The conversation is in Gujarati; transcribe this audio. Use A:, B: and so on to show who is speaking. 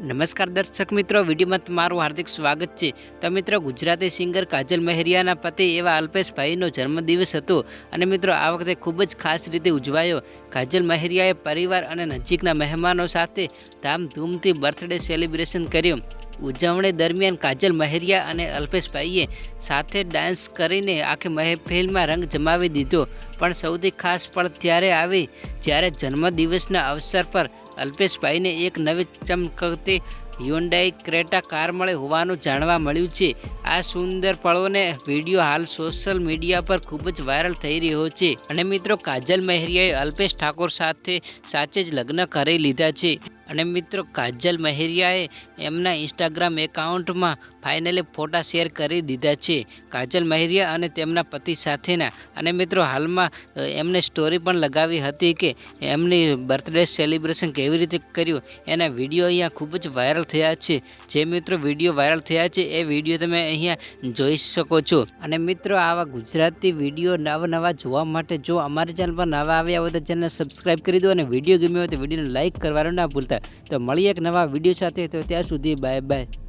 A: નમસ્કાર દર્શક મિત્રો, વિડીયોમાં તમારું હાર્દિક સ્વાગત છે। તો મિત્રો, ગુજરાતી સિંગર કાજલ મહેરિયાના પતિ એવા અલ્પેશભાઈનો જન્મદિવસ હતો અને મિત્રો આ વખતે ખૂબ જ ખાસ રીતે ઉજવાયો। કાજલ મહેરિયાએ પરિવાર અને નજીકના મહેમાનો સાથે ધામધૂમથી બર્થડે સેલિબ્રેશન કર્યું। ઉજવણી દરમિયાન કાજલ મહેરિયા અને અલ્પેશભાઈએ સાથે ડાન્સ કરીને આખી મહેફિલમાં રંગ જમાવી દીધો। પણ સૌથી ખાસ પળ ત્યારે આવી જ્યારે જન્મદિવસના અવસર પર અલ્પેશભાઈને એક નવી ચમકતી હ્યુન્ડાઈ ક્રેટા કાર મળી હોવાનું જાણવા મળ્યું છે। આ સુંદર પળોને વિડીયો હાલ સોશિયલ મીડિયા પર ખૂબ જ વાયરલ થઈ રહ્યો છે અને મિત્રો, કાજલ મહેરિયાએ અલ્પેશ ઠાકોર સાથે સાચે જ લગ્ન કરી લીધા છે અને મિત્રો, કાજલ મહેરિયાએ એમના ઇન્સ્ટાગ્રામ એકાઉન્ટમાં ફાઇનલી ફોટા શેર કરી દીધા છે કાજલ મહેરિયા અને તેમના પતિ સાથેના। અને મિત્રો, હાલમાં એમને સ્ટોરી પણ લગાવી હતી કે એમની બર્થડે સેલિબ્રેશન કેવી રીતે કર્યું એના વિડીયો અહીંયા ખૂબ જ વાયરલ થયા છે। જે મિત્રો વિડીયો વાયરલ થયા છે એ વિડીયો તમે અહીંયા જોઈ શકો છો। અને મિત્રો, આવા ગુજરાતી વિડીયો નવા જોવા માટે જો અમારી ચેનલ પર નવા આવ્યા હોય તો ચેનલને સબસ્ક્રાઈબ કરી દો અને વિડીયો ગમ્યો હોય તો વિડીયોને લાઇક કરવાનું ના ભૂલતા। તો મળીએ એક નવા વિડીયો સાથે, તો ત્યાં સુધી બાય બાય।